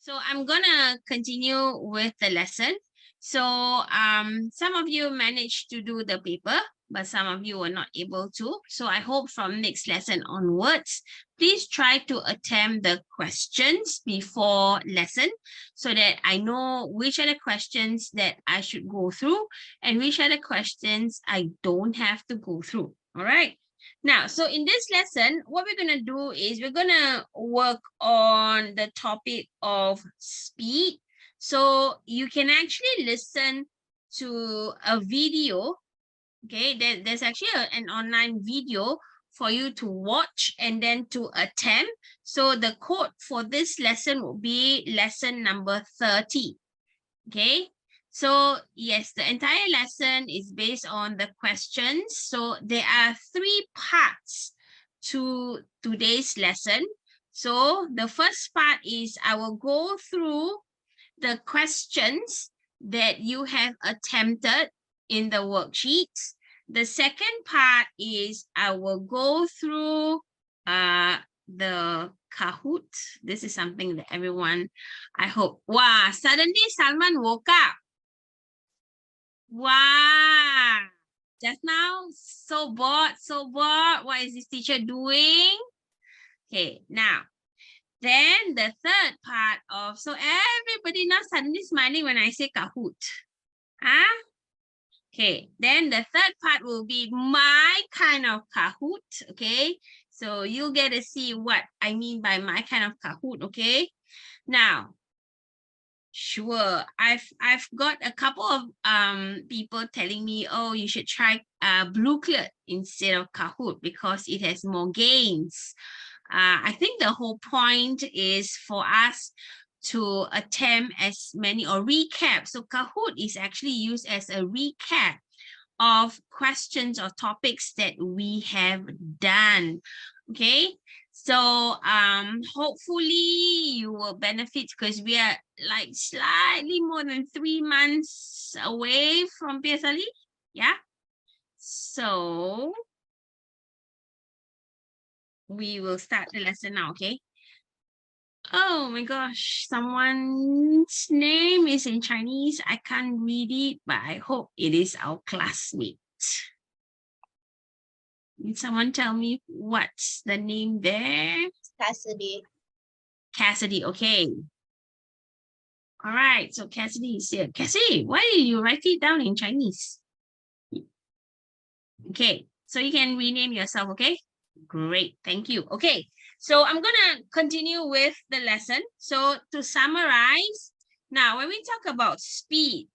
So I'm gonna continue with the lesson. So some of you managed to do the paper, but some of you were not able to. So I hope from next lesson onwards, please try to attempt the questions before lesson so that I know which are the questions that I should go through and which are the questions I don't have to go through. All right. Now, so in this lesson, what we're going to do is we're going to work on the topic of speed. So you can actually listen to a video. Okay, there's actually an online video for you to watch and then to attempt. So the code for this lesson will be lesson number 30. Okay. So yes, the entire lesson is based on the questions. So there are 3 parts to today's lesson. So the first part is I will go through the questions that you have attempted in the worksheets. The second part is I will go through the Kahoot. This is something that everyone, I hope. Wow, suddenly Salman woke up. Wow. Just now, so bored, so bored. What is this teacher doing? Okay, now, then the third part of, so everybody now suddenly smiling when I say Kahoot. Huh? Okay, then the third part will be my kind of Kahoot, okay? So you'll get to see what I mean by my kind of Kahoot, okay? Now, sure, I've got a couple of people telling me, oh, you should try Blueclid instead of Kahoot because it has more games. I think the whole point is for us to attempt as many or recap. So Kahoot is actually used as a recap of questions or topics that we have done. Okay, so hopefully you will benefit because we are like slightly more than 3 months away from PSLE. Yeah, so we will start the lesson now. Okay. Oh my gosh, someone's name is in Chinese. I can't read it, but I hope it is our classmate. Can someone tell me what's the name there? Cassidy. Cassidy, okay. All right, so Cassidy is here. Cassidy, why did you write it down in Chinese? Okay, so you can rename yourself, okay? Great, thank you. Okay, so I'm gonna continue with the lesson. So to summarize, now when we talk about speed,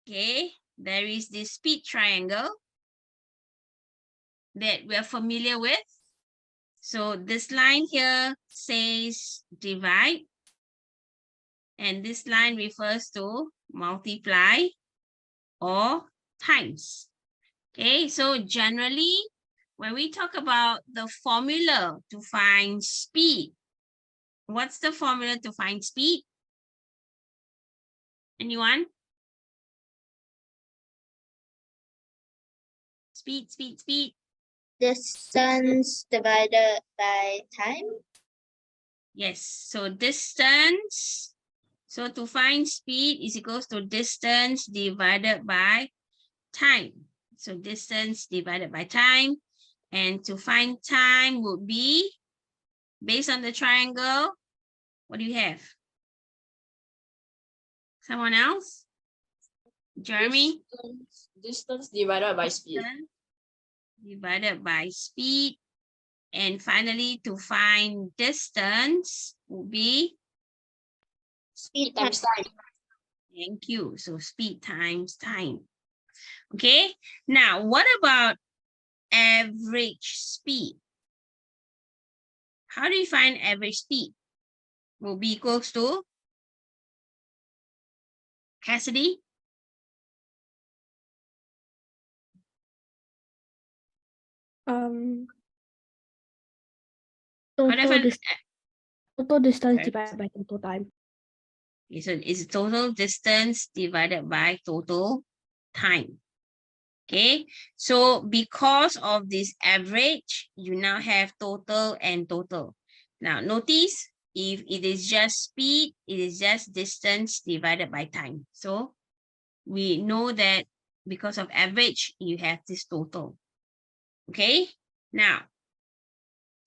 okay, there is this speed triangle that we're familiar with. So this line here says divide. And this line refers to multiply or times. Okay, so generally, when we talk about the formula to find speed, what's the formula to find speed? Anyone? Speed, speed, speed. Distance divided by time. Yes, so distance. So to find speed is equals to distance divided by time. So distance divided by time. And to find time would be, based on the triangle, what do you have? Someone else? Jeremy? Distance divided by speed. Divided by speed. And finally, to find distance would be? Speed times time. Thank you. So speed times time. Okay. Now, what about average speed? How do you find average speed? Will be equals to? Cassidy? Total distance divided by total time. Okay, so it's total distance divided by total time. Okay, so because of this average, you now have total and total. Now notice if it is just speed, it is just distance divided by time. So we know that because of average, you have this total. Okay, now,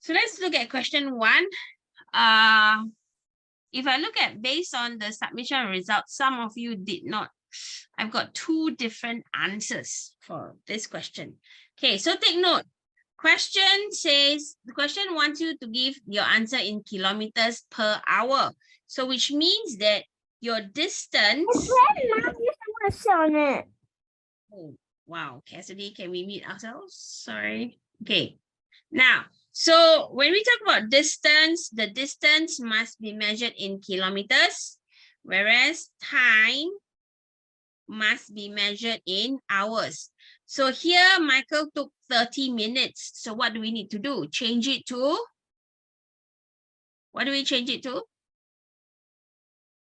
so let's look at question 1. If I look at based on the submission results, some of you did not. I've got 2 different answers for this question. Okay, so take note. Question says, the question wants you to give your answer in kilometers per hour. So which means that your distance. Oh, wow, Cassidy, can we meet ourselves? Sorry. Okay. Now, so when we talk about distance, the distance must be measured in kilometers, whereas time must be measured in hours. So here, Michael took 30 minutes. So what do we need to do? Change it to? What do we change it to?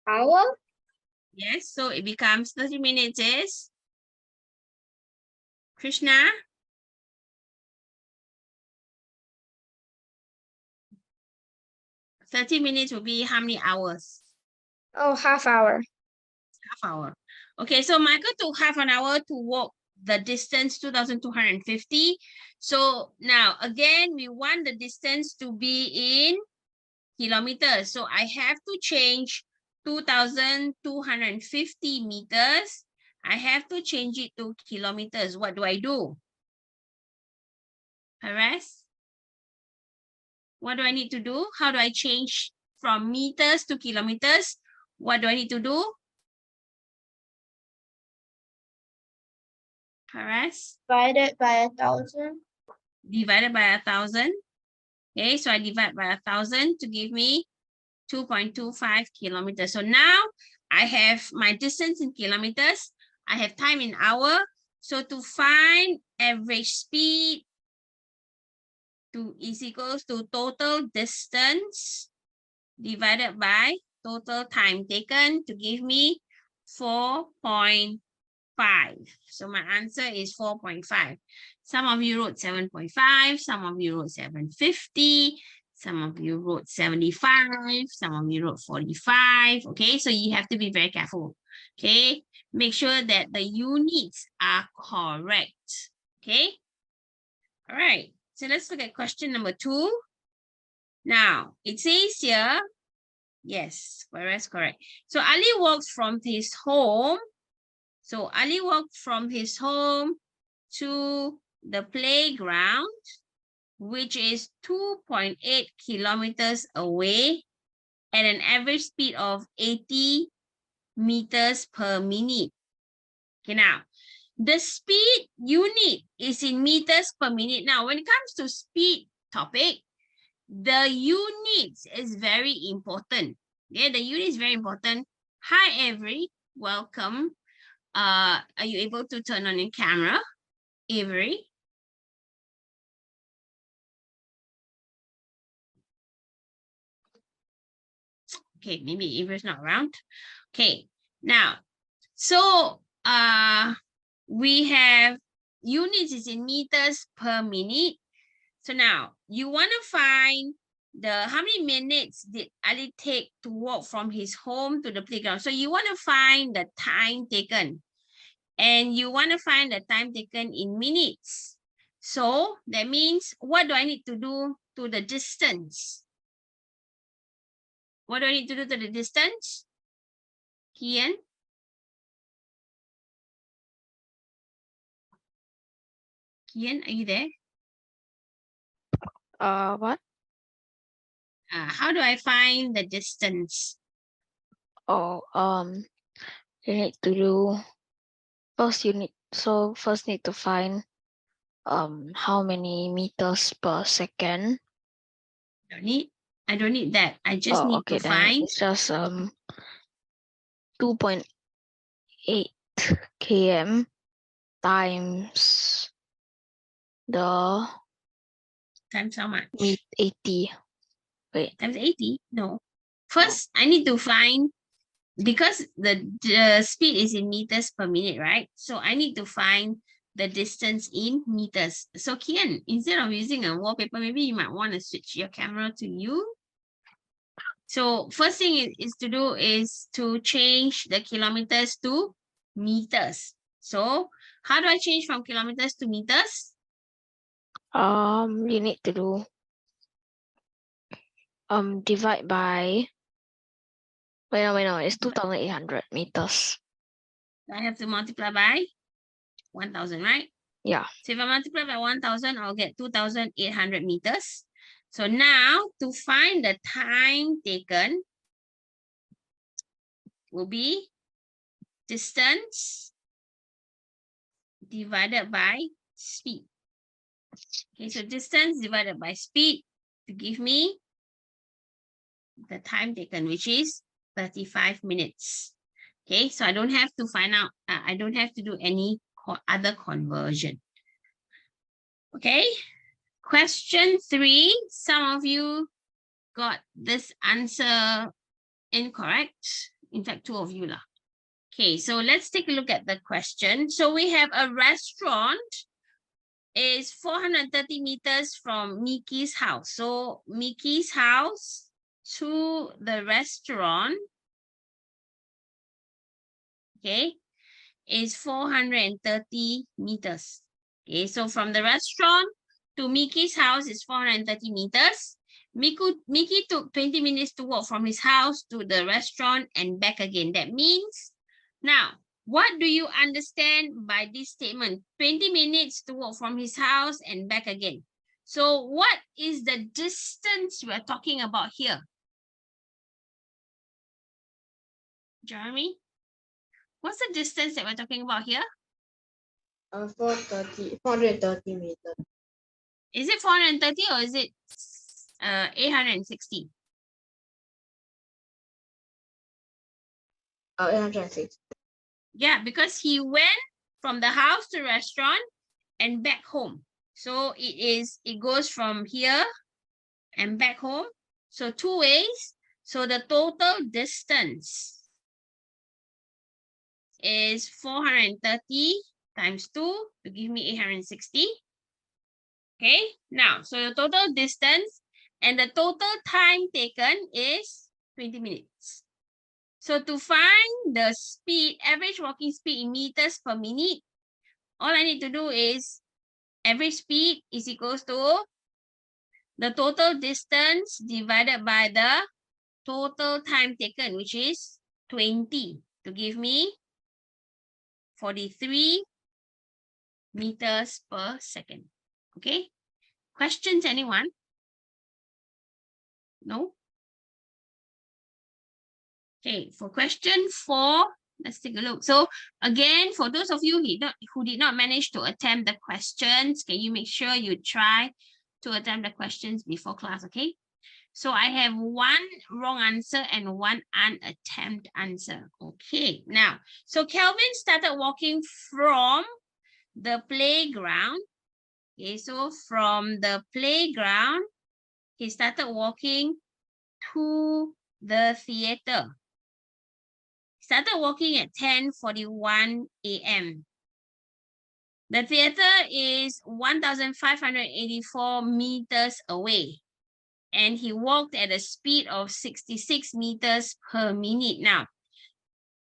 Hour? Yes, so it becomes 30 minutes is? Krishna? "30 minutes will be how many hours? Oh, half hour. Half hour. Okay, so Michael took half an hour to walk the distance 2,250. So now again, we want the distance to be in kilometers. So I have to change 2,250 meters. I have to change it to kilometers. What do I do? Paras? What do I need to do? How do I change from meters to kilometers? What do I need to do? Paras? Divided by 1,000. Divided by 1,000. Okay, so I divide by 1,000 to give me 2.25 kilometers. So now I have my distance in kilometers. I have time in hour. So to find average speed is equals to total distance divided by total time taken to give me 4.5. So my answer is 4.5. Some of you wrote 7.5, some of you wrote 750, some of you wrote 75, some of you wrote 45. Okay, so you have to be very careful. Okay, make sure that the units are correct. Okay, all right. So let's look at question number 2. Now, it says here, yes, whereas correct. So Ali walks from his home. So Ali walked from his home to the playground, which is 2.8 kilometers away at an average speed of 80 meters per minute. Okay, now, the speed unit is in meters per minute. Now, when it comes to speed topic, the units is very important. Okay, the unit is very important. Hi, Avery. Welcome. Are you able to turn on your camera, Avery? Okay, maybe Avery's not around. Okay, now, so we have units is in meters per minute. So now you want to find how many minutes did Ali take to walk from his home to the playground. So you want to find the time taken, and you want to find the time taken in minutes. So that means, what do I need to do to the distance? What do I need to do to the distance? Kian? Kian, are you there? What? How do I find the distance? Oh, you need to do first. First need to find how many meters per second. I don't need that. I just need okay, to then find. it's just 2.8 km times the Times how much? 80. Wait. Times 80? No. First, I need to find, because the speed is in meters per minute, right? So I need to find the distance in meters. So Kian, instead of using a wallpaper, maybe you might want to switch your camera to you. So first thing is to do is to change the kilometers to meters. So how do I change from kilometers to meters? You need to do divide by wait no, it's 2,800 meters. I have to multiply by 1,000, right? Yeah. So if I multiply by 1,000, I'll get 2,800 meters. So now to find the time taken will be distance divided by speed. Okay, so distance divided by speed to give me the time taken, which is 35 minutes. Okay, so I don't have to find out, I don't have to do any other conversion. Okay, question 3, some of you got this answer incorrect. In fact, 2 of you lah. Okay, so let's take a look at the question. So we have a restaurant is 430 meters from Mickey's house. So Mickey's house to the restaurant, okay, is 430 meters. Okay, so from the restaurant to Mickey's house is 430 meters. Mickey took 20 minutes to walk from his house to the restaurant and back again. That means, now, what do you understand by this statement? 20 minutes to walk from his house and back again. So what is the distance we're talking about here? Jeremy? What's the distance that we're talking about here? 430 meters. Is it 430 or is it 860? 860. Yeah, because he went from the house to restaurant and back home. So it goes from here and back home. So 2 ways. So the total distance is 430 times 2 to give me 860. Okay, now, so the total distance and the total time taken is 20 minutes. So to find the speed, average walking speed in meters per minute, all I need to do is average speed is equals to the total distance divided by the total time taken, which is 20, to give me 43 meters per second. Okay, questions, anyone? No? Okay, for question 4, let's take a look. So again, for those of you who did not manage to attempt the questions, can you make sure you try to attempt the questions before class, okay? So I have 1 wrong answer and 1 unattempted answer. Okay, now, so Kelvin started walking from the playground. Okay, so from the playground, he started walking to the theater. Started walking at 10:41 a.m. The theater is 1,584 meters away, and he walked at a speed of 66 meters per minute. Now,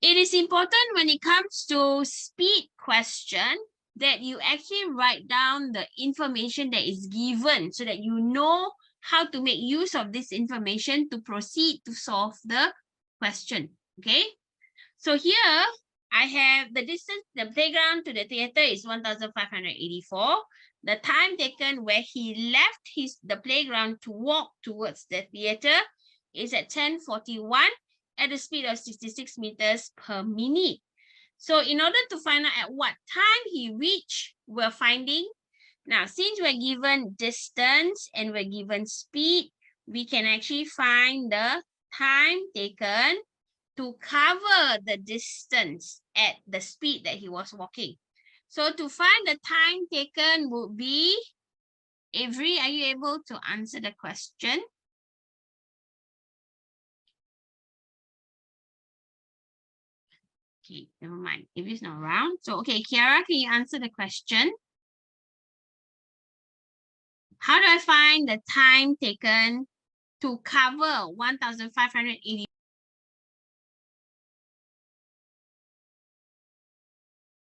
it is important when it comes to speed question that you actually write down the information that is given so that you know how to make use of this information to proceed to solve the question, okay? So here I have the distance, the playground to the theater is 1,584. The time taken where he left the playground to walk towards the theater is at 10:41 at a speed of 66 meters per minute. So in order to find out at what time he reached, we're finding, now since we're given distance and we're given speed, we can actually find the time taken to cover the distance at the speed that he was walking. So to find the time taken would be, Avery, are you able to answer the question? Okay, never mind. Avery's not around. So, okay, Kiara, can you answer the question? How do I find the time taken to cover 1,580